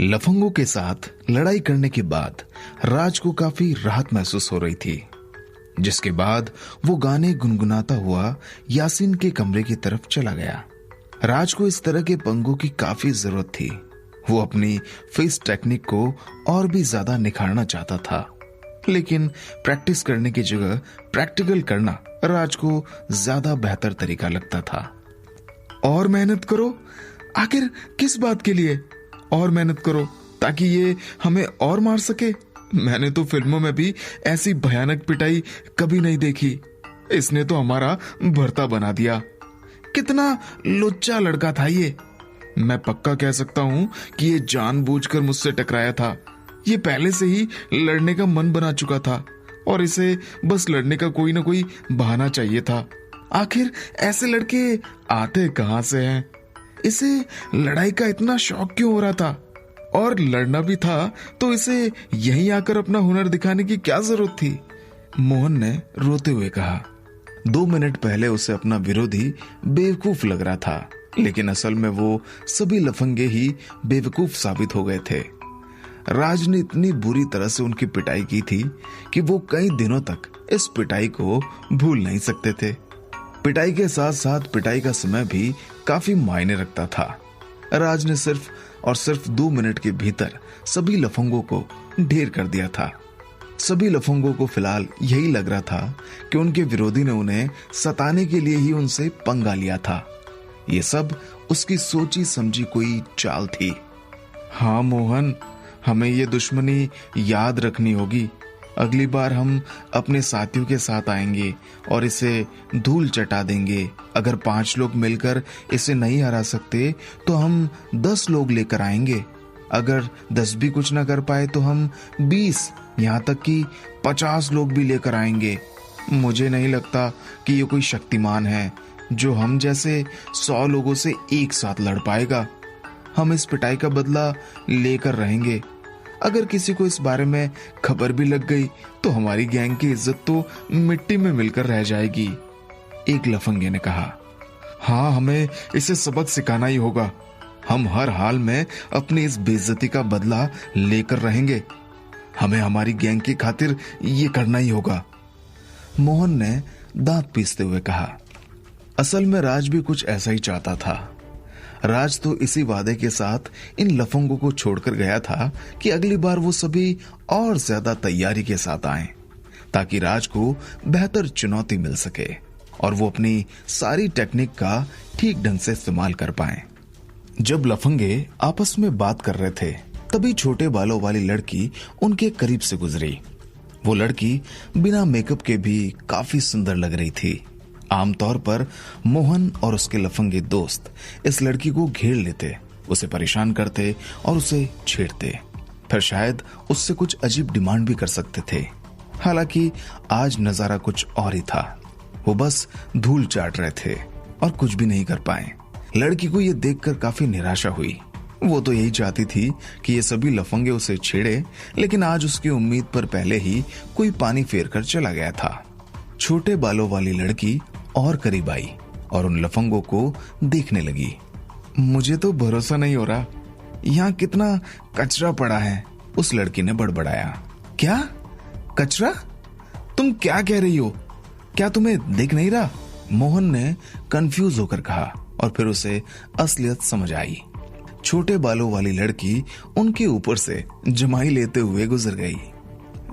लफंगों के साथ लड़ाई करने के बाद राज को काफी राहत महसूस हो रही थी, जिसके बाद वो गाने गुनगुनाता हुआ यासीन के कमरे की तरफ चला गया। राज को इस तरह के पंगों की काफी जरूरत थी। वो अपनी फेस टेक्निक को और भी ज्यादा निखारना चाहता था, लेकिन प्रैक्टिस करने की जगह प्रैक्टिकल करना राज को ज्यादा बेहतर तरीका लगता था। और मेहनत करो, आखिर किस बात के लिए? और मेहनत करो ताकि ये हमें और मार सके। मैंने तो फिल्मों में भी ऐसी भयानक पिटाई कभी नहीं देखी। इसने तो हमारा भरता बना दिया। कितना लुच्चा लड़का था ये। मैं पक्का कह सकता हूं कि ये जानबूझकर मुझसे टकराया था। ये पहले से ही लड़ने का मन बना चुका था और इसे बस लड़ने का कोई ना कोई बहाना चाहिए था। आखिर ऐसे लड़के आते कहां से हैं? इसे लड़ाई का इतना शौक क्यों हो रहा था? और लड़ना भी था तो इसे यहीं आकर अपना हुनर दिखाने की क्या जरूरत थी? मोहन ने रोते हुए कहा। 2 मिनट पहले उसे अपना विरोधी बेवकूफ लग रहा था, लेकिन असल में वो सभी लफंगे ही बेवकूफ साबित हो गए थे। राज ने इतनी बुरी तरह से उनकी पिटाई की थी कि वो कई दिनों तक इस पिटाई को भूल नहीं सकते थे। पिटाई के साथ साथ पिटाई का समय भी काफी मायने रखता था। राज ने सिर्फ और सिर्फ 2 मिनट के भीतर सभी लफंगों को ढेर कर दिया था। सभी लफंगों को फिलहाल यही लग रहा था कि उनके विरोधी ने उन्हें सताने के लिए ही उनसे पंगा लिया था। ये सब उसकी सोची समझी कोई चाल थी। हाँ मोहन, हमें ये दुश्मनी याद रखनी होगी। अगली बार हम अपने साथियों के साथ आएंगे और इसे धूल चटा देंगे। अगर 5 लोग मिलकर इसे नहीं हरा सकते तो हम 10 लोग लेकर आएंगे। अगर 10 भी कुछ ना कर पाए तो हम 20, यहाँ तक कि 50 लोग भी लेकर आएंगे। मुझे नहीं लगता कि ये कोई शक्तिमान है जो हम जैसे 100 लोगों से एक साथ लड़ पाएगा। हम इस पिटाई का बदला लेकर रहेंगे। अगर किसी को इस बारे में खबर भी लग गई तो हमारी गैंग की इज्जत तो मिट्टी में मिलकर रह जाएगी। एक लफंगे ने कहा। हाँ, हमें इसे सबक सिखाना ही होगा। हम हर हाल में अपनी इस बेइज्जती का बदला लेकर रहेंगे। हमें हमारी गैंग की खातिर ये करना ही होगा। मोहन ने दांत पीसते हुए कहा। असल में राज भी कुछ ऐसा ही चाहता था। राज तो इसी वादे के साथ इन लफंगों को छोड़कर गया था कि अगली बार वो सभी और ज्यादा तैयारी के साथ आएं, ताकि राज को बेहतर चुनौती मिल सके और वो अपनी सारी टेक्निक का ठीक ढंग से इस्तेमाल कर पाए। जब लफंगे आपस में बात कर रहे थे तभी छोटे बालों वाली लड़की उनके करीब से गुजरी। वो लड़की बिना मेकअप के भी काफी सुंदर लग रही थी। आमतौर पर मोहन और उसके लफंगे दोस्त इस लड़की को घेर लेते, उसे परेशान करते और उसे छेड़ते, फिर शायद उससे कुछ अजीब डिमांड भी कर सकते थे। हालांकि आज नजारा कुछ और ही था। वो बस धूल चाट रहे थे और कुछ भी नहीं कर पाए। लड़की को ये देखकर काफी निराशा हुई। वो तो यही चाहती थी कि ये सभी लफंगे उसे छेड़े, लेकिन आज उसकी उम्मीद पर पहले ही कोई पानी फेर कर चला गया था। छोटे बालों वाली लड़की और करीब आई और उन लफंगों को देखने लगी। मुझे तो भरोसा नहीं हो रहा, यहाँ कितना कचरा पड़ा है, उस लड़की ने बड़बड़ाया। क्या कचरा? तुम क्या कह रही हो? क्या तुम्हें दिख नहीं रहा? मोहन ने कंफ्यूज होकर कहा और फिर उसे असलियत समझ आई। छोटे बालों वाली लड़की उनके ऊपर से जमाई लेते हुए गुजर गई।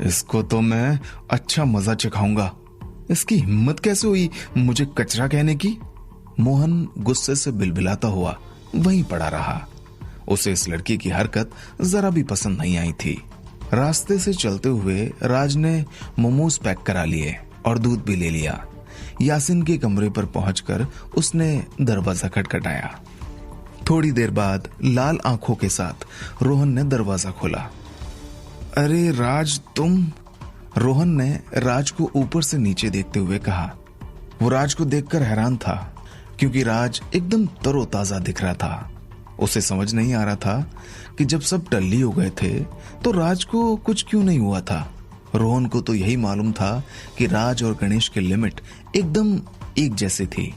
इसको तो मैं अच्छा मजा चखाऊंगा। इसकी हिम्मत कैसे हुई मुझे कचरा कहने की? मोहन गुस्से से बिलबिलाता हुआ वहीं पड़ा रहा। उसे इस लड़की की हरकत जरा भी पसंद नहीं आई थी। रास्ते से चलते हुए राज ने मोमोज पैक करा लिए और दूध भी ले लिया। यासीन के कमरे पर पहुंचकर उसने दरवाजा खटखटाया। थोड़ी देर बाद लाल आंखों के साथ रोहन ने दरवाजा खोला। अरे राज, तुम? रोहन ने राज को ऊपर से नीचे देखते हुए कहा। वो राज को देखकर हैरान था, क्योंकि राज एकदम तरोताजा दिख रहा था। उसे समझ नहीं आ रहा था कि जब सब टल्ली हो गए थे तो राज को कुछ क्यों नहीं हुआ था। रोहन को तो यही मालूम था कि राज और गणेश की लिमिट एकदम एक जैसी थी,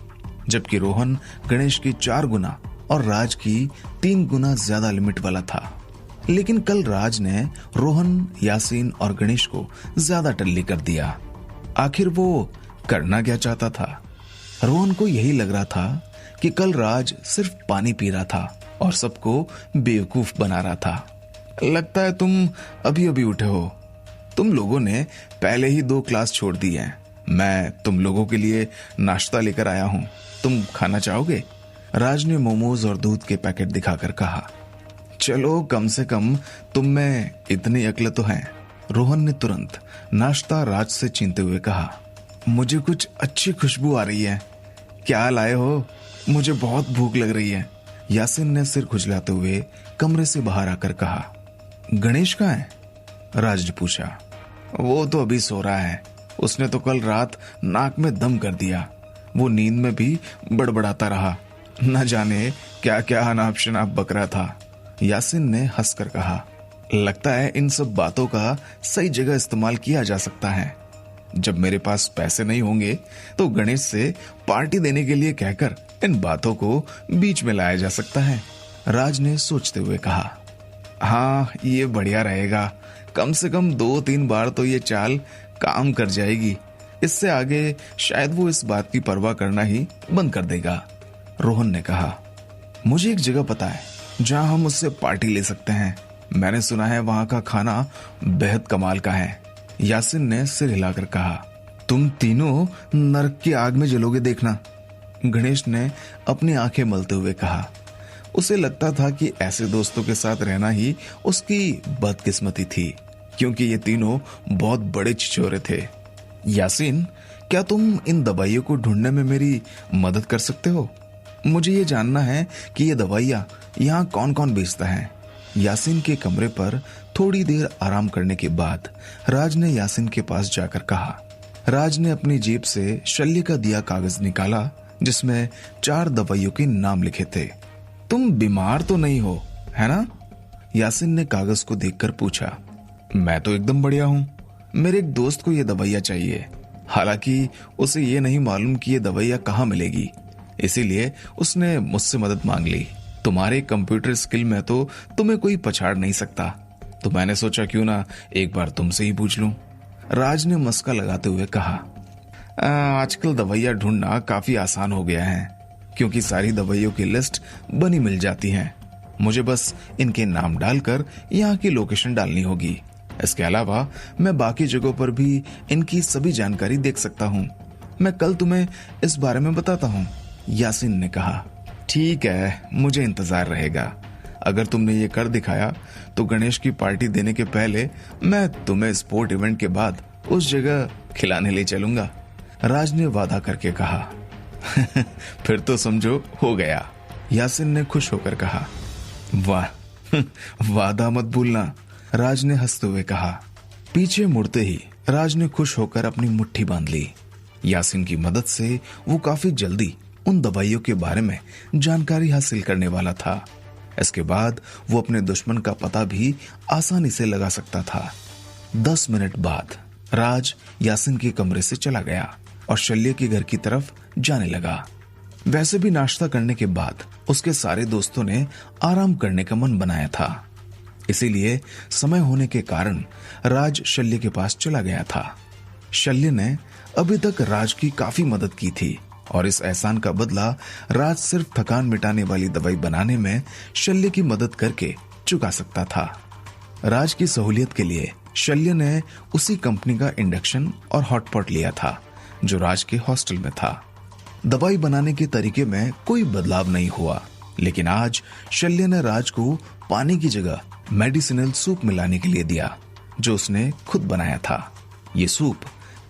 जबकि रोहन गणेश की 4 गुना और राज की 3 गुना ज्यादा लिमिट वाला था। लेकिन कल राज ने रोहन, यासीन और गणेश को ज्यादा टल्ली कर दिया। आखिर वो करना क्या चाहता था? रोहन को यही लग रहा था कि कल राज सिर्फ पानी पी रहा था और सबको बेवकूफ बना रहा था। लगता है तुम अभी अभी उठे हो। तुम लोगों ने पहले ही 2 क्लास छोड़ दी हैं। मैं तुम लोगों के लिए नाश्ता लेकर आया हूं, तुम खाना चाहोगे? राज ने मोमोज और दूध के पैकेट दिखाकर कहा। चलो, कम से कम तुम में इतनी अक्ल तो है। रोहन ने तुरंत नाश्ता राज से छीनते हुए कहा। मुझे कुछ अच्छी खुशबू आ रही है। क्या लाए हो? मुझे बहुत भूख लग रही है। यासीन ने सिर खुजलाते हुए कमरे से बाहर आकर कहा। गणेश कहाँ है? राज ने पूछा। वो तो अभी सो रहा है। उसने तो कल रात नाक में दम कर दिया। वो नींद में भी बड़बड़ाता रहा। न जाने क्या क्या अनाप शनाप बक रहा था। यासीन ने हंसकर कहा। लगता है इन सब बातों का सही जगह इस्तेमाल किया जा सकता है। जब मेरे पास पैसे नहीं होंगे तो गणेश से पार्टी देने के लिए कहकर इन बातों को बीच में लाया जा सकता है। राज ने सोचते हुए कहा। हाँ, ये बढ़िया रहेगा। कम से कम 2-3 बार तो ये चाल काम कर जाएगी। इससे आगे शायद वो इस बात की परवाह करना ही बंद कर देगा। रोहन ने कहा। मुझे एक जगह पता है जहां हम उससे पार्टी ले सकते हैं। मैंने सुना है वहां का खाना बेहद कमाल का है। यासीन ने सिर हिलाकर कहा। तुम तीनों नरक की आग में जलोगे देखना। गणेश ने अपनी आंखें मलते हुए कहा। उसे लगता था कि ऐसे दोस्तों के साथ रहना ही उसकी बदकिस्मती थी, क्योंकि ये तीनों बहुत बड़े छिछोरे थे। यासीन, क्या तुम इन दवाइयों को ढूंढने में मेरी मदद कर सकते हो? मुझे ये जानना है कि ये दवाइयाँ यहाँ कौन कौन बेचता है। यासीन के कमरे पर थोड़ी देर आराम करने के बाद राज ने यासीन के पास जाकर कहा। राज ने अपनी जेब से शल्य का दिया कागज निकाला जिसमें 4 दवाइयों के नाम लिखे थे। तुम बीमार तो नहीं हो, है ना? यासीन ने कागज को देखकर पूछा। मैं तो एकदम बढ़िया हूँ। मेरे एक दोस्त को ये दवाइयाँ चाहिए। हालांकि उसे ये नहीं मालूम कि ये दवाइयाँ कहाँ मिलेगी, इसीलिए उसने मुझसे मदद मांग ली। तुम्हारे कंप्यूटर स्किल में तो तुम्हें कोई पछाड़ नहीं सकता, तो मैंने सोचा क्यों ना एक बार तुमसे ही पूछ लूं। राज ने मस्का लगाते हुए कहा। आजकल दवाइयाँ ढूंढना काफी आसान हो गया है, क्योंकि सारी दवाइयों की लिस्ट बनी मिल जाती है। मुझे बस इनके नाम डालकर यहाँ की लोकेशन डालनी होगी। इसके अलावा मैं बाकी जगहों पर भी इनकी सभी जानकारी देख सकता हूँ। मैं कल तुम्हें इस बारे में बताता हूँ। यासीन ने कहा। ठीक है, मुझे इंतजार रहेगा। अगर तुमने ये कर दिखाया तो गणेश की पार्टी देने के पहले मैं तुम्हें स्पोर्ट इवेंट के बाद उस जगह खिलाने ले चलूंगा। राज ने वादा करके कहा। फिर तो समझो हो गया। यासीन ने खुश होकर कहा। वाह, वादा मत भूलना। राज ने हंसते हुए कहा। पीछे मुड़ते ही राज ने खुश होकर अपनी मुट्ठी बांध ली। यासीन की मदद से वो काफी जल्दी उन दवाइयों के बारे में जानकारी हासिल करने वाला था। इसके बाद वो अपने दुश्मन का पता भी आसानी से लगा सकता था। 10 मिनट बाद राज यासीन के कमरे से चला गया और शल्य के घर की तरफ जाने लगा। वैसे भी नाश्ता करने के बाद उसके सारे दोस्तों ने आराम करने का मन बनाया था, इसीलिए समय होने के कारण राज शल्य के पास चला गया था। शल्य ने अभी तक राज की काफी मदद की थी और इस एहसान का बदला राज सिर्फ थकान मिटाने वाली दवाई बनाने में शल्य की मदद करके चुका सकता था। राज की सहूलियत के लिए शल्य ने उसी कंपनी का इंडक्शन और हॉटपॉट लिया था जो राज के हॉस्टल में था। दवाई बनाने के तरीके में कोई बदलाव नहीं हुआ, लेकिन आज शल्य ने राज को पानी की जगह मेडिसिनल सूप मिलाने के लिए दिया जो उसने खुद बनाया था। ये सूप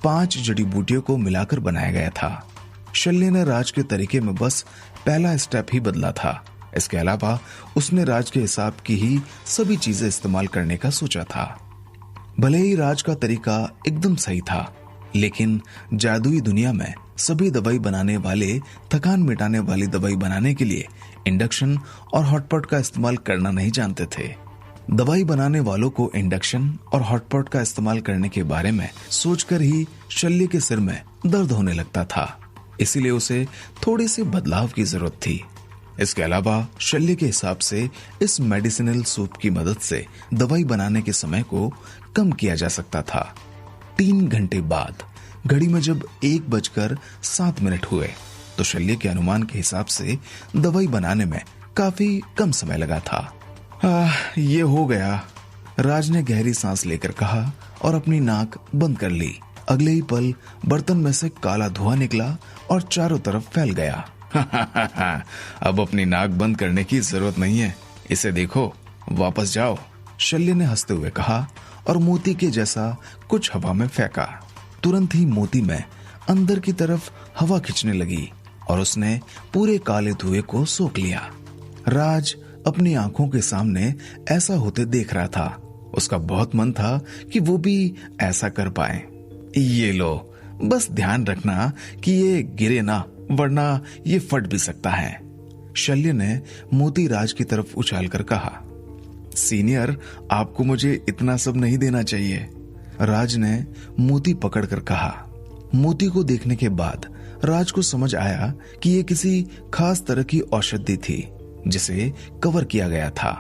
5 जड़ी बूटियों को मिलाकर बनाया गया था। शल्य ने राज के तरीके में बस पहला स्टेप ही बदला था। इसके अलावा उसने राज के हिसाब की ही सभी चीजें इस्तेमाल करने का सोचा था। भले ही राज का तरीका एकदम सही था, लेकिन जादुई दुनिया में सभी दवाई बनाने वाले थकान मिटाने वाली दवाई बनाने के लिए इंडक्शन और हॉटपॉट का इस्तेमाल करना नहीं जानते थे। दवाई बनाने वालों को इंडक्शन और हॉटपॉट का इस्तेमाल करने के बारे में सोचकर ही शल्य के सिर में दर्द होने लगता था, इसीलिए उसे थोड़े से बदलाव की जरूरत थी। इसके अलावा शल्य के हिसाब से इस मेडिसिनल सूप की मदद से दवाई बनाने के समय को कम किया जा सकता था। 3 घंटे बाद घड़ी में जब 1:07 हुए तो शल्य के अनुमान के हिसाब से दवाई बनाने में काफी कम समय लगा था। ये हो गया, राज ने गहरी सांस लेकर कहा और अपनी नाक बंद कर ली। अगले ही पल बर्तन में से काला धुआं निकला और चारों तरफ फैल गया। अब अपनी नाक बंद करने की जरूरत नहीं है, इसे देखो, वापस जाओ, शल्य ने हंसते हुए कहा और मोती के जैसा कुछ हवा में फेंका। तुरंत ही मोती में अंदर की तरफ हवा खींचने लगी और उसने पूरे काले धुएं को सोख लिया। राज अपनी आंखों के सामने ऐसा होते देख रहा था। उसका बहुत मन था कि वो भी ऐसा कर पाए। ये लो, बस ध्यान रखना कि ये गिरे ना, वरना ये फट भी सकता है, शल्य ने मोती राज की तरफ उछालकर कहा। सीनियर, आपको मुझे इतना सब नहीं देना चाहिए, राज ने मोती पकड़कर कहा। मोती को देखने के बाद राज को समझ आया कि ये किसी खास तरह की औषधि थी जिसे कवर किया गया था।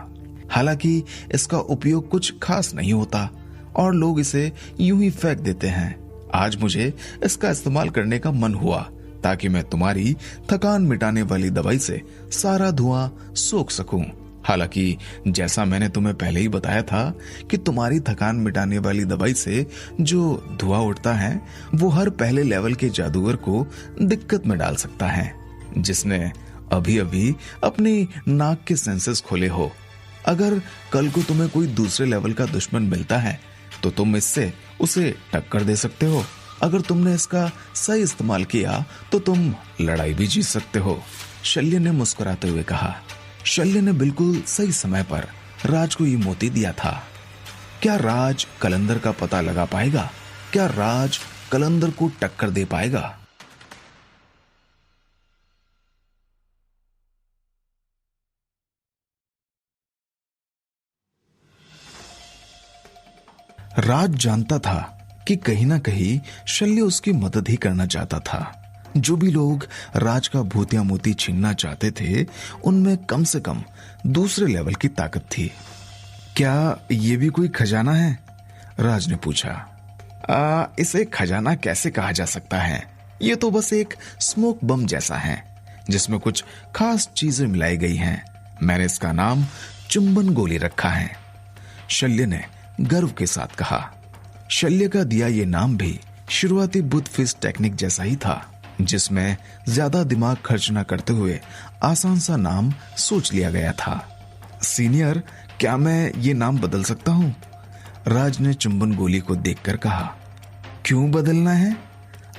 हालांकि इसका उपयोग कुछ खास नहीं होता और लोग इसे यूं ही फेंक देते हैं। आज मुझे इसका इस्तेमाल करने का मन हुआ ताकि मैं तुम्हारी थकान मिटाने वाली दवाई से सारा धुआं सोख सकूं। हालांकि जैसा मैंने तुम्हें पहले ही बताया था कि तुम्हारी थकान मिटाने वाली दवाई से जो धुआं उठता है वो हर पहले लेवल के जादूगर को दिक्कत में डाल सकता है, जिसने अभी अभी अपनी नाक के सेंसेस खोले हो। अगर कल को तुम्हें कोई दूसरे लेवल का दुश्मन मिलता है तो तुम इससे उसे टक्कर दे सकते हो। अगर तुमने इसका सही इस्तेमाल किया तो तुम लड़ाई भी जीत सकते हो, शल्य ने मुस्कुराते हुए कहा। शल्य ने बिल्कुल सही समय पर राज को ये मोती दिया था। क्या राज कलंदर का पता लगा पाएगा? क्या राज कलंदर को टक्कर दे पाएगा? राज जानता था कि कहीं ना कहीं शल्य उसकी मदद ही करना चाहता था। जो भी लोग राज का भूतिया मोती छीनना चाहते थे उनमें कम से कम दूसरे लेवल की ताकत थी। क्या ये भी कोई खजाना है? राज ने पूछा। इसे खजाना कैसे कहा जा सकता है? ये तो बस एक स्मोक बम जैसा है जिसमें कुछ खास चीजें मिलाई गई हैं। मैंने इसका नाम चुंबन गोली रखा है, शल्य ने गर्व के साथ कहा। शल्य का दिया ये नाम भी शुरुआती बुद्ध फिस्ट टेक्निक जैसा ही था, जिसमें ज्यादा दिमाग खर्च न करते हुए आसान सा नाम सोच लिया गया था। सीनियर, क्या मैं ये नाम बदल सकता हूँ? राज ने चुंबन गोली को देखकर कहा। क्यों बदलना है?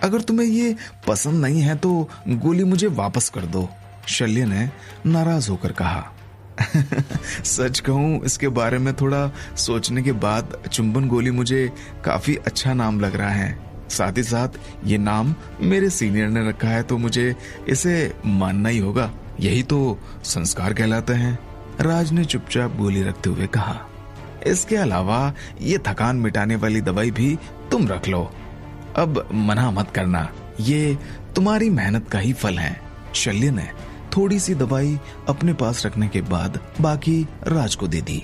अगर तुम्हें ये पसंद नहीं है तो गोली मुझे वापस कर दो, शल्य ने नाराज होकर कहा। सच कहूं, इसके बारे में थोड़ा सोचने के बाद चुंबन गोली मुझे काफी अच्छा नाम लग रहा है। साथ ही साथ ये नाम मेरे सीनियर ने रखा है तो मुझे इसे मानना ही होगा। यही तो संस्कार कहलाते हैं, राज ने चुपचाप गोली रखते हुए कहा। इसके अलावा ये थकान मिटाने वाली दवाई भी तुम रख लो। अब मना मत करना, ये तुम्हारी मेहनत का ही फल है, शल्य ने थोड़ी सी दवाई अपने पास रखने के बाद बाकी राज को दे दी।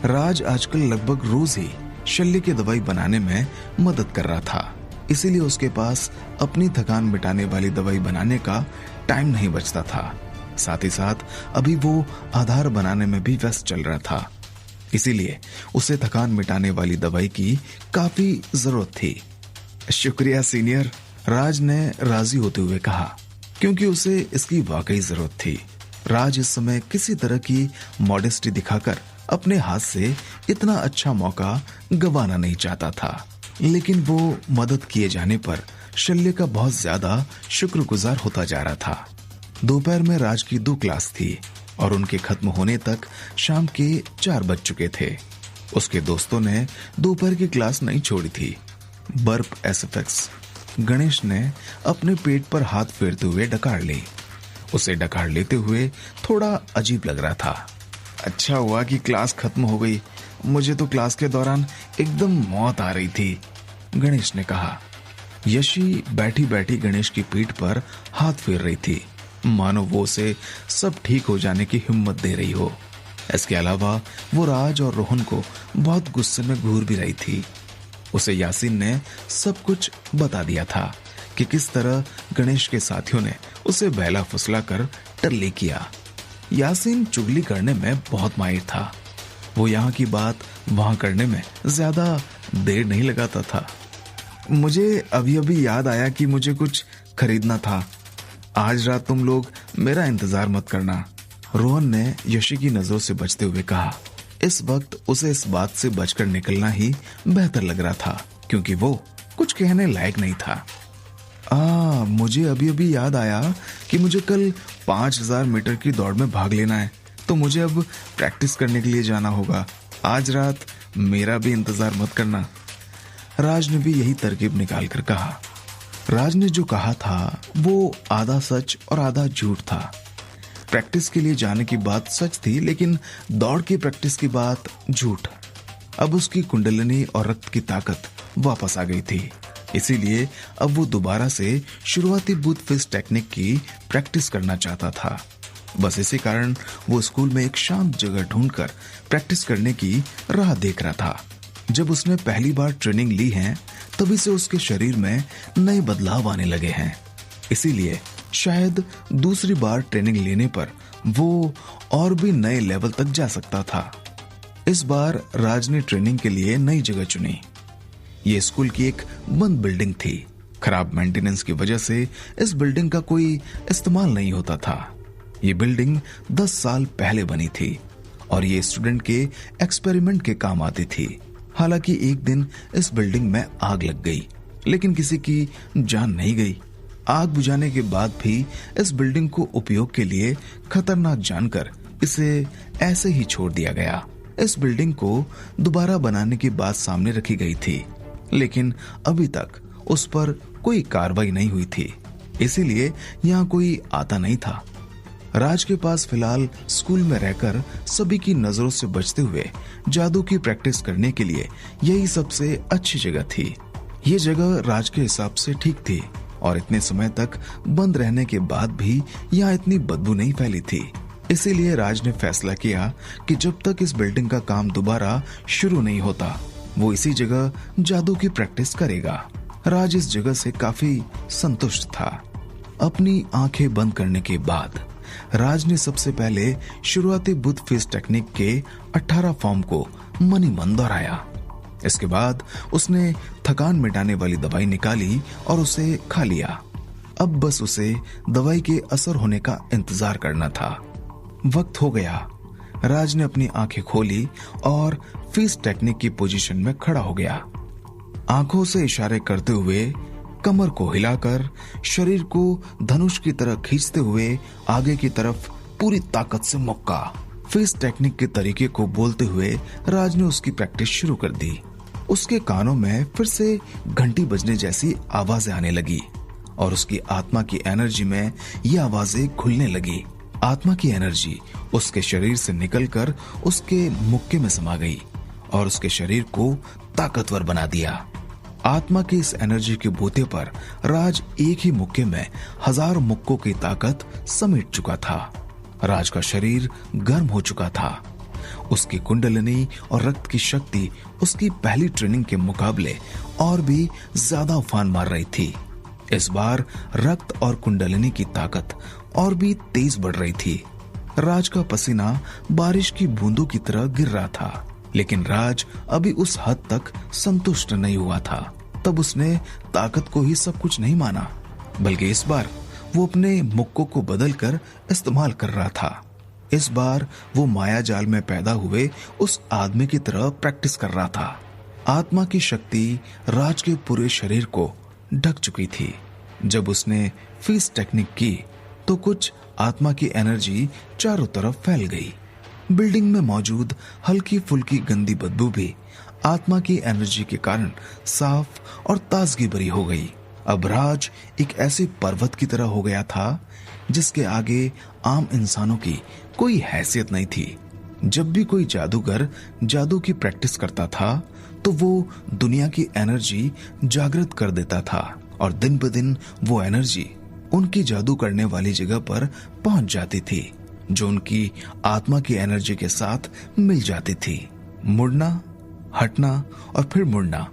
राज आजकल लगभग रोज ही शल्य की दवाई बनाने में मदद कर रहा था, इसीलिए उसके पास अपनी थकान मिटाने वाली दवाई बनाने का टाइम नहीं बचता था। साथ ही साथ अभी वो आधार बनाने में भी व्यस्त चल रहा था, इसीलिए उसे थकान मिटाने वाली दवाई की काफी जरूरत थी। शुक्रिया सीनियर, राज ने राजी होते हुए कहा, क्योंकि उसे इसकी वाकई जरूरत थी। राज इस समय किसी तरह की मॉडेस्टी दिखाकर अपने हाथ से इतना अच्छा मौका गंवाना नहीं चाहता था, लेकिन वो मदद किए जाने पर शल्य का बहुत ज्यादा शुक्रगुजार होता जा रहा था। दोपहर में राज की 2 क्लास थी और उनके खत्म होने तक शाम के 4 बज चुके थे। उसके दोस्तों ने दोपहर की क्लास नहीं छोड़ी थी। बर्फ एसएफएक्स गणेश ने अपने पेट पर हाथ फेरते हुए डकार ली। उसे डकार लेते हुए थोड़ा अजीब लग रहा था। अच्छा हुआ कि क्लास खत्म हो गई, मुझे तो क्लास के दौरान एकदम मौत आ रही थी, गणेश ने कहा। यशी बैठी बैठी गणेश की पीठ पर हाथ फेर रही थी। मानो वो उसे सब ठीक हो जाने की हिम्मत दे रही हो। इसके अलावा वो राज और रोहन को बहुत गुस्से में घूर भी रही थी। उसे यासीन ने सब कुछ बता दिया था कि किस तरह गणेश के साथियों ने उसे बहला फुसला कर टल्ली किया। यासीन चुगली करने में बहुत माहिर था। वो यहाँ की बात वहां करने में ज्यादा देर नहीं लगाता था। मुझे अभी अभी याद आया कि मुझे कुछ खरीदना था। आज रात तुम लोग मेरा इंतजार मत करना, रोहन ने यशी की नजरों से बचते हुए कहा। इस वक्त उसे इस बात से बचकर निकलना ही बेहतर लग रहा था, क्योंकि वो कुछ कहने लायक नहीं था। मुझे अभी अभी याद आया कि मुझे कल 5000 मीटर की दौड़ में भाग लेना है, तो मुझे अब प्रैक्टिस करने के लिए जाना होगा। आज रात मेरा भी इंतजार मत करना, राज ने भी यही तरकीब निकाल कर कहा। राज ने जो कहा था वो आधा सच और आधा झूठ था। प्रैक्टिस के लिए जाने की बात सच थी, लेकिन दौड़ की प्रैक्टिस की बात झूठ। अब उसकी कुंडलिनी और रक्त की ताकत वापस आ गई थी, इसीलिए अब वो दोबारा से शुरुआती बूथ फिस्ट टेक्निक की प्रैक्टिस करना चाहता था। बस इसी कारण वो स्कूल में एक शांत जगह ढूंढकर प्रैक्टिस करने की राह देख रहा था। जब उसने पहली बार ट्रेनिंग ली है, तभी से उसके शरीर में नए बदलाव आने लगे हैं। इसीलिए शायद दूसरी बार ट्रेनिंग लेने पर वो और भी नए लेवल तक जा सकता था। इस बार राज ने ट्रेनिंग के लिए नई जगह चुनी। ये स्कूल की एक बंद बिल्डिंग थी। खराब मेंटेनेंस की वजह से इस बिल्डिंग का कोई इस्तेमाल नहीं होता था। ये बिल्डिंग 10 साल पहले बनी थी और ये स्टूडेंट के एक्सपेरिमेंट के काम आती थी। हालांकि एक दिन इस बिल्डिंग में आग लग गई, लेकिन किसी की जान नहीं गई। आग बुझाने के बाद भी इस बिल्डिंग को उपयोग के लिए खतरनाक जानकर इसे ऐसे ही छोड़ दिया गया। इस बिल्डिंग को दोबारा बनाने की बात सामने रखी गई थी, लेकिन अभी तक उस पर कोई कार्रवाई नहीं हुई थी, इसीलिए यहाँ कोई आता नहीं था। राज के पास फिलहाल स्कूल में रहकर सभी की नजरों से बचते हुए जादू की प्रैक्टिस करने के लिए यही सबसे अच्छी जगह थी। ये जगह राज के हिसाब से ठीक थी और इतने समय तक बंद रहने के बाद भी यहाँ इतनी बदबू नहीं फैली थी। इसीलिए राज ने फैसला किया कि जब तक इस बिल्डिंग का काम दोबारा शुरू नहीं होता, वो इसी जगह जादू की प्रैक्टिस करेगा। राज इस जगह से काफी संतुष्ट था। अपनी आंखें बंद करने के बाद राज ने सबसे पहले शुरुआती बुद्ध फिस्ट टेक्निक के 18 फॉर्म को मनी मन दोहराया। इसके बाद उसने थकान मिटाने वाली दवाई निकाली और उसे खा लिया। अब बस उसे दवाई के असर होने का इंतजार करना था। वक्त हो गया। राज ने अपनी आंखें खोली और फिस्ट टेक्निक की पोजीशन में खड़ा हो गया। आंखों से इशारे करते हुए कमर को हिलाकर शरीर को धनुष की तरह खींचते हुए आगे की तरफ पूरी ताकत से मुक्का। फिस्ट टेक्निक के तरीके को बोलते हुए राज ने उसकी प्रैक्टिस शुरू कर दी। उसके कानों में फिर से घंटी बजने जैसी आवाजें आने लगी और उसकी आत्मा की एनर्जी में ये आवाजें घुलने लगी। आत्मा की एनर्जी उसके शरीर से निकलकर उसके मुक्के में समा गई और उसके शरीर को ताकतवर बना दिया। आत्मा की इस एनर्जी के बूते पर राज एक ही मुक्के में 1000 मुक्कों की ताकत समेट चुका था। राज का शरीर गर्म हो चुका था। उसकी कुंडलिनी और रक्त की शक्ति उसकी पहली ट्रेनिंग के मुकाबले और भी ज्यादा उफान मार रही थी। इस बार रक्त और कुंडलिनी की ताकत और भी तेज बढ़ रही थी। राज का पसीना बारिश की बूंदों की तरह गिर रहा था, लेकिन राज अभी उस हद तक संतुष्ट नहीं हुआ था। तब उसने ताकत को ही सब कुछ नहीं माना, बल्कि इस बार वो अपने मुक्कों को बदलकर इस्तेमाल कर रहा था। इस बार वो माया जाल में पैदा हुए उस आदमी की तरह प्रैक्टिस कर रहा था। आत्मा की शक्ति राज के पूरे शरीर को ढक चुकी थी। जब उसने फिस्ट टेक्निक की तो कुछ आत्मा की एनर्जी चारों तरफ फैल गई। बिल्डिंग में मौजूद हल्की फुल्की गंदी बदबू भी आत्मा की एनर्जी के कारण साफ और ताजगी भरी हो गई। अब राज एक ऐसे पर्वत की तरह हो गया था जिसके आगे आम इंसानों की कोई हैसियत नहीं थी। जब भी कोई जादूगर जादू की प्रैक्टिस करता था तो वो दुनिया की एनर्जी जागृत कर देता था और दिन ब दिन वो एनर्जी उनकी जादू करने वाली जगह पर पहुंच जाती थी, जो उनकी आत्मा की एनर्जी के साथ मिल जाती थी। मुड़ना, हटना और फिर मुड़ना,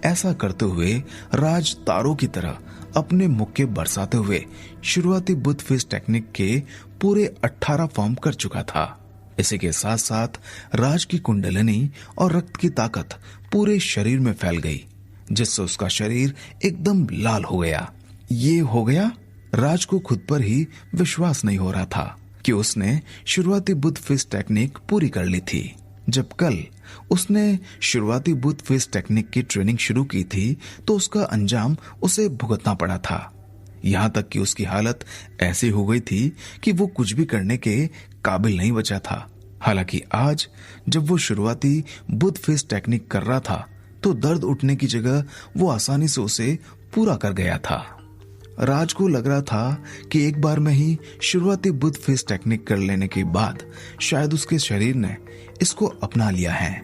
ऐसा करते हुए राज तारों की तरह अपने मुक्के बरसाते हुए शुरुआती बुद्ध फिस्ट टेक्निक के पूरे 18 फॉर्म कर चुका था। इसी के साथ साथ राज की कुंडलिनी और रक्त की ताकत पूरे शरीर में फैल गई, जिससे उसका शरीर एकदम लाल हो गया। ये हो गया, राज को खुद पर ही विश्वास नहीं हो रहा था कि उसने शुरुआती बुद्ध फिस्ट टेक्निक पूरी कर ली थी। जब कल उसने शुरुआती बुद्ध फिस्ट टेक्निक की ट्रेनिंग शुरू की थी तो उसका अंजाम उसे भुगतना पड़ा था। यहाँ तक कि उसकी हालत ऐसी हो गई थी कि वो कुछ भी करने के काबिल नहीं बचा था। हालांकि आज जब वो शुरुआती बुद्ध फिस्ट टेक्निक कर रहा था तो दर्द उठने की जगह वो आसानी से उसे पूरा कर गया था। राज को लग रहा था कि एक बार में ही शुरुआती बुद्ध फिस्ट टेक्निक कर लेने के बाद शायद उसके शरीर ने इसको अपना लिया है,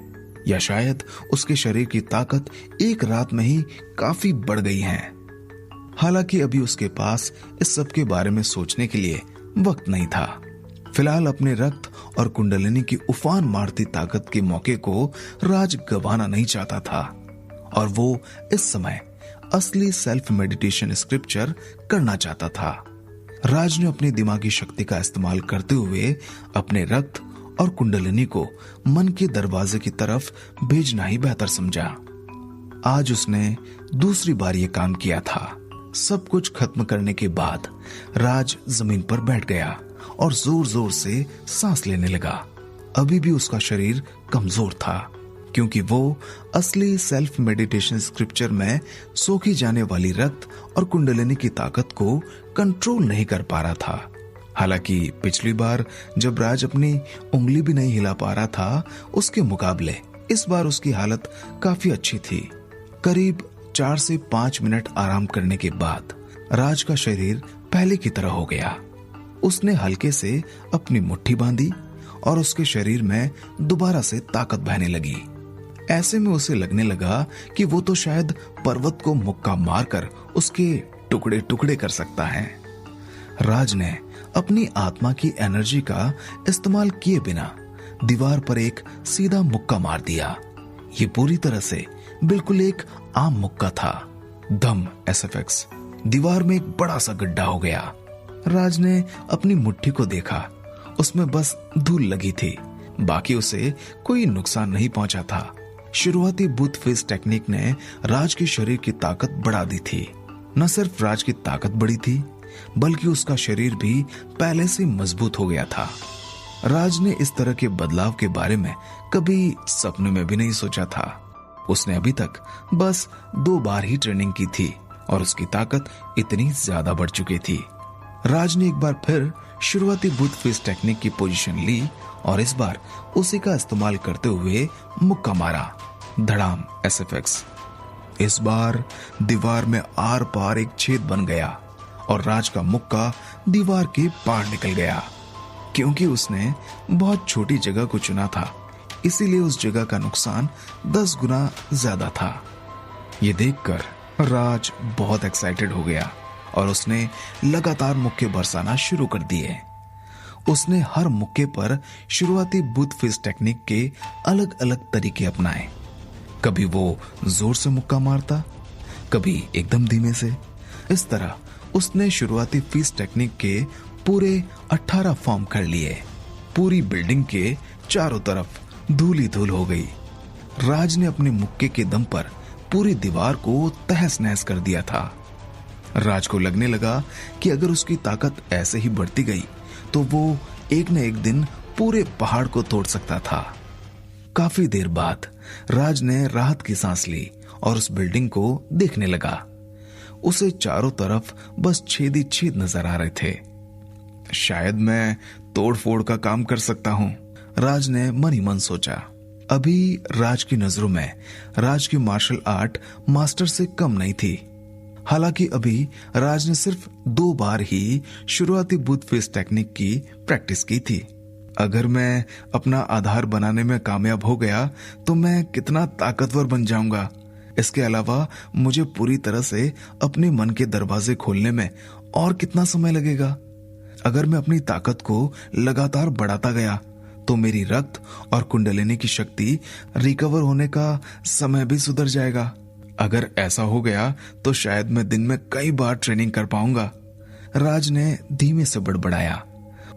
या शायद उसके शरीर की ताकत एक रात में ही काफी बढ़ गई है। हालांकि अभी उसके पास इस सब के बारे में सोचने के लिए वक्त नहीं था। फिलहाल अपने रक्त और कुंडलिनी की उफान मारती ताकत के मौके को राज गंवाना नहीं चाहता था, और वो इस समय असली सेल्फ मेडिटेशन स्क्रिप्चर करना चाहता था। राज ने अपनी दिमागी शक्ति का इस्तेमाल करते हुए अपने रक्त और कुंडलिनी को मन के दरवाजे की तरफ भेजना ही बेहतर समझा। आज उसने दूसरी बार ये काम किया था। सब कुछ खत्म करने के बाद राज जमीन पर बैठ गया और जोर जोर से सांस लेने लगा। अभी भी उसका शरीर कमजोर था, क्योंकि वो असली सेल्फ मेडिटेशन स्क्रिप्चर में सोखी जाने वाली रक्त और कुंडलिनी की ताकत को कंट्रोल नहीं कर पा रहा था। हालांकि पिछली बार जब राज अपनी उंगली भी नहीं हिला पा रहा था, उसके मुकाबले इस बार उसकी हालत काफी अच्छी थी। करीब 4 से 5 मिनट आराम करने के बाद राज का शरीर पहले की तरह हो गया। उसने हल्के से अपनी मुट्ठी बांधी और उसके शरीर में दोबारा से ताकत बहने लगी। ऐसे में उसे लगने लगा कि वो तो शायद पर्वत को मुक्का मारकर उसके टुकड़े टुकड़े कर सकता है। राज ने अपनी आत्मा की एनर्जी का इस्तेमाल किए बिना दीवार पर एक सीधा मुक्का मार दिया। ये पूरी तरह से बिल्कुल एक आम मुक्का था। दम एसएफएक्स, दीवार में एक बड़ा सा गड्ढा हो गया। राज ने अपनी मुट्ठी को देखा, उसमें बस धूल लगी थी, बाकी उसे कोई नुकसान नहीं पहुंचा था। शुरुआती बुद्ध फिस्ट टेक्निक ने राज के शरीर की ताकत बढ़ा दी थी। न सिर्फ राज की ताकत बढ़ी थी, बल्कि उसका शरीर भी पहले से मजबूत हो गया था। राज ने इस तरह के बदलाव के बारे में कभी सपने में भी नहीं सोचा था। उसने अभी तक बस 2 बार ही ट्रेनिंग की थी और उसकी ताकत इतनी ज्यादा बढ़ चुकी थी। राज ने एक बार फिर शुरुआती बुद्ध फिस्ट टेक्निक की पोजीशन ली और इस बार उसी का इस्तेमाल करते हुए मुक्का मारा। धड़ाम एसएफएक्स। इस बार दीवार में आर पार एक छेद बन गया और राज का मुक्का दीवार के पार निकल गया। क्योंकि उसने बहुत छोटी जगह को चुना था, इसीलिए उस जगह का नुकसान 10 गुना ज्यादा था। ये देखकर राज बहुत एक्साइटेड हो गया और उसने लगातार मुक्के बरसाना शुरू कर दिए। उसने हर मुक्के पर शुरुआती बुद्ध फिस्ट टेक्निक के अलग अलग तरीके अपनाए। कभी वो जोर से मुक्का मारता, कभी एकदम धीमे से। इस तरह उसने शुरुआती फिस्ट टेक्निक के पूरे 18 फॉर्म कर लिए। पूरी बिल्डिंग के चारों तरफ धूल ही धूल हो गई। राज ने अपने मुक्के के दम पर पूरी दीवार को तहस नहस कर दिया था। राज को लगने लगा कि अगर उसकी ताकत ऐसे ही बढ़ती गई तो वो एक न एक दिन पूरे पहाड़ को तोड़ सकता था। काफी देर बाद राज ने राहत की सांस ली और उस बिल्डिंग को देखने लगा। उसे चारों तरफ बस छेद ही छेद नजर आ रहे थे। शायद मैं तोड़ फोड़ का काम कर सकता हूं, राज ने मन ही मन सोचा। अभी राज की नजरों में राज की मार्शल आर्ट मास्टर से कम नहीं थी। हालांकि अभी राज ने सिर्फ 2 बार ही शुरुआती बुद्ध फिस्ट टेक्निक की प्रैक्टिस की थी। अगर मैं अपना आधार बनाने में कामयाब हो गया तो मैं कितना ताकतवर बन जाऊंगा। इसके अलावा मुझे पूरी तरह से अपने मन के दरवाजे खोलने में और कितना समय लगेगा? अगर मैं अपनी ताकत को लगातार बढ़ाता गया तो मेरी रक्त और कुंडलिनी की शक्ति रिकवर होने का समय भी सुधर जाएगा। अगर ऐसा हो गया तो शायद मैं दिन में कई बार ट्रेनिंग कर पाऊंगा। राज ने धीमे से बड़बड़ाया।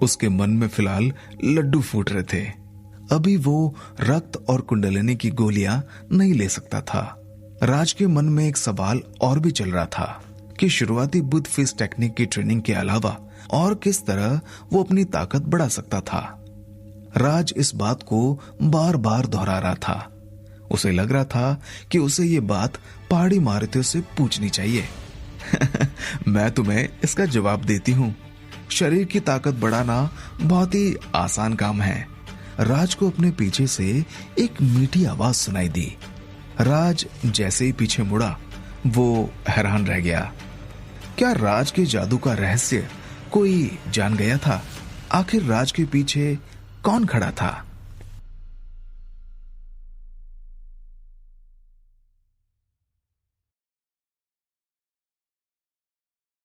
उसके मन में फिलहाल लड्डू फूट रहे थे। अभी वो रक्त और कुंडलिनी की गोलियां नहीं ले सकता था। राज के मन में एक सवाल और भी चल रहा था कि शुरुआती बुद्ध फिस्ट टेक्निक की ट्रेनिंग के अलावा और किस तरह वो अपनी ताकत बढ़ा सकता था। राज इस बात को बार बार दोहरा रहा था। उसे लग रहा था कि उसे ये बात पहाड़ी मारुतियों से पूछनी चाहिए। मैं तुम्हें इसका जवाब देती हूँ। शरीर की ताकत बढ़ाना बहुत ही आसान काम है। राज को अपने पीछे से एक मीठी आवाज सुनाई दी। राज जैसे ही पीछे मुड़ा वो हैरान रह गया। क्या राज के जादू का रहस्य कोई जान गया था? आखिर राज के पीछे कौन खड़ा था?